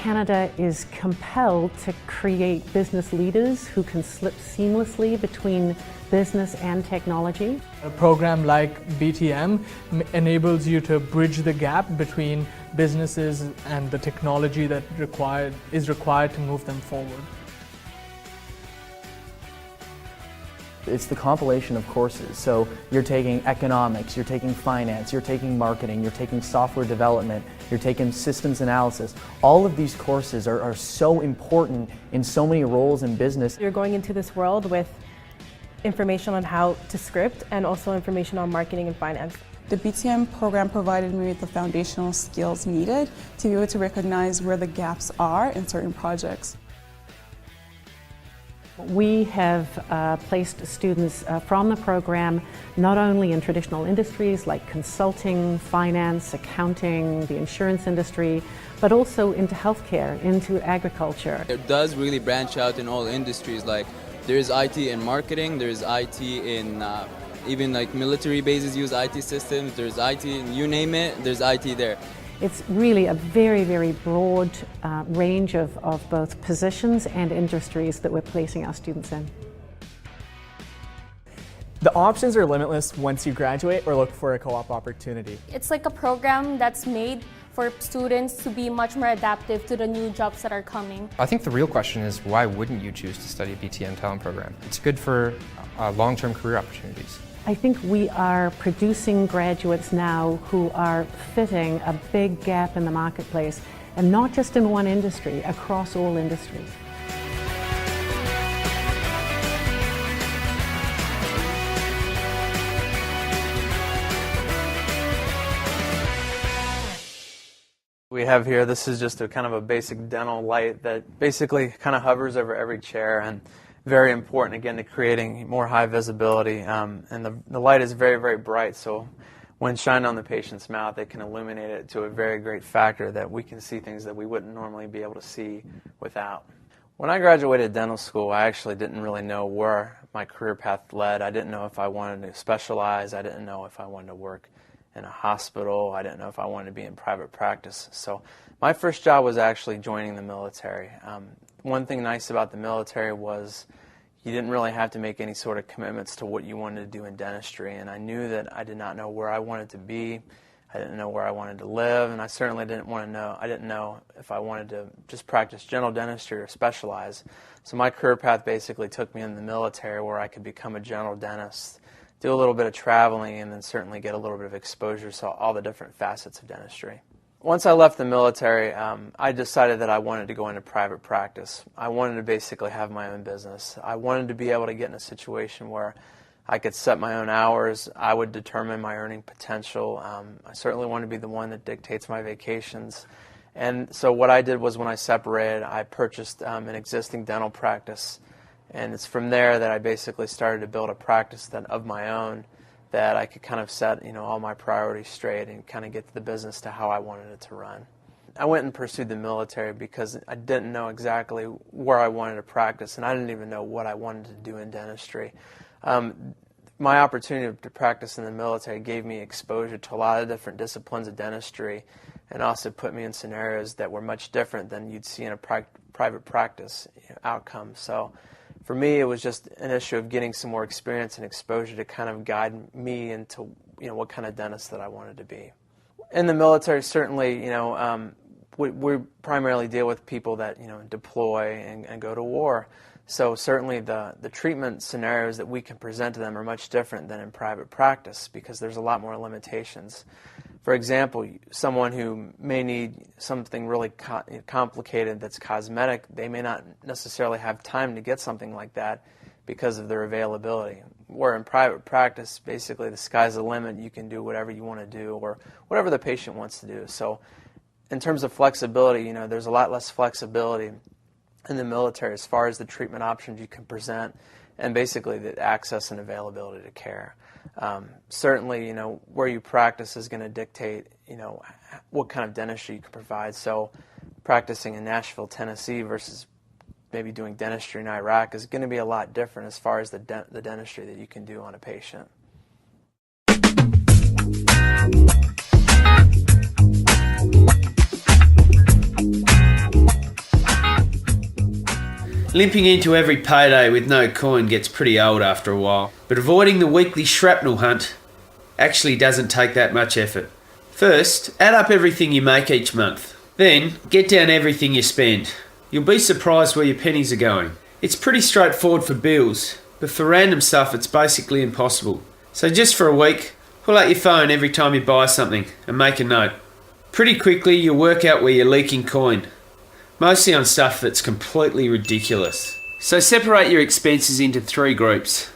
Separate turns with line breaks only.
Canada is compelled to create business leaders who can slip seamlessly between business and technology.
A program like BTM enables you to bridge the gap between businesses and the technology that is required to move them forward.
It's the compilation of courses. So you're taking economics, you're taking finance, you're taking marketing, you're taking software development, you're taking systems analysis. All of these courses are so important in so many roles in business.
You're going into this world with information on how to script and also information on marketing and finance.
The BTM program provided me with the foundational skills needed to be able to recognize where the gaps are in certain projects.
We have placed students from the program not only in traditional industries like consulting, finance, accounting, the insurance industry, but also into healthcare, into agriculture.
It does really branch out in all industries. Like there's IT in marketing, there's IT in even like military bases use IT systems, there's IT in you name it, there's IT there.
It's really a very, very broad range of both positions and industries that we're placing our students in.
The options are limitless once you graduate or look for a co-op opportunity.
It's like a program that's made for students to be much more adaptive to the new jobs that are coming.
I think the real question is, why wouldn't you choose to study a BTM talent program? It's good for long-term career opportunities.
I think we are producing graduates now who are fitting a big gap in the marketplace, and not just in one industry, across all industries.
We have here, this is just a kind of a basic dental light that basically kind of hovers over every chair, and very important again to creating more high visibility, and the light is very, very bright, so when shined on the patient's mouth it can illuminate it to a very great factor that we can see things that we wouldn't normally be able to see without. When I graduated dental school, I actually didn't really know where my career path led. I didn't know if I wanted to specialize, I didn't know if I wanted to work in a hospital, I didn't know if I wanted to be in private practice. So my first job was actually joining the military. One thing nice about the military was you didn't really have to make any sort of commitments to what you wanted to do in dentistry, and I knew that I did not know where I wanted to be, I didn't know where I wanted to live, and I certainly didn't know if I wanted to just practice general dentistry or specialize. So my career path basically took me in the military where I could become a general dentist, do a little bit of traveling, and then certainly get a little bit of exposure to all the different facets of dentistry. Once I left the military, I decided that I wanted to go into private practice. I wanted to basically have my own business. I wanted to be able to get in a situation where I could set my own hours. I would determine my earning potential. I certainly wanted to be the one that dictates my vacations. And so what I did was, when I separated, I purchased an existing dental practice. And it's from there that I basically started to build a practice of my own, that I could kind of set, all my priorities straight and kind of get the business to how I wanted it to run. I went and pursued the military because I didn't know exactly where I wanted to practice, and I didn't even know what I wanted to do in dentistry. My opportunity to practice in the military gave me exposure to a lot of different disciplines of dentistry, and also put me in scenarios that were much different than you'd see in a private practice outcome. So for me, it was just an issue of getting some more experience and exposure to kind of guide me into what kind of dentist that I wanted to be. In the military, certainly, we primarily deal with people that deploy and go to war. So certainly the treatment scenarios that we can present to them are much different than in private practice, because there's a lot more limitations. For example, someone who may need something really complicated that's cosmetic, they may not necessarily have time to get something like that because of their availability. Where in private practice, basically the sky's the limit. You can do whatever you want to do, or whatever the patient wants to do. So in terms of flexibility, there's a lot less flexibility in the military as far as the treatment options you can present, and basically the access and availability to care. Certainly, where you practice is going to dictate, what kind of dentistry you can provide. So practicing in Nashville, Tennessee versus maybe doing dentistry in Iraq is going to be a lot different as far as the dentistry that you can do on a patient.
Limping into every payday with no coin gets pretty old after a while, but avoiding the weekly shrapnel hunt actually doesn't take that much effort. First, add up everything you make each month. Then, get down everything you spend. You'll be surprised where your pennies are going. It's pretty straightforward for bills, but for random stuff it's basically impossible. So just for a week, pull out your phone every time you buy something and make a note. Pretty quickly you'll work out where you're leaking coin, mostly on stuff that's completely ridiculous. So separate your expenses into 3 groups.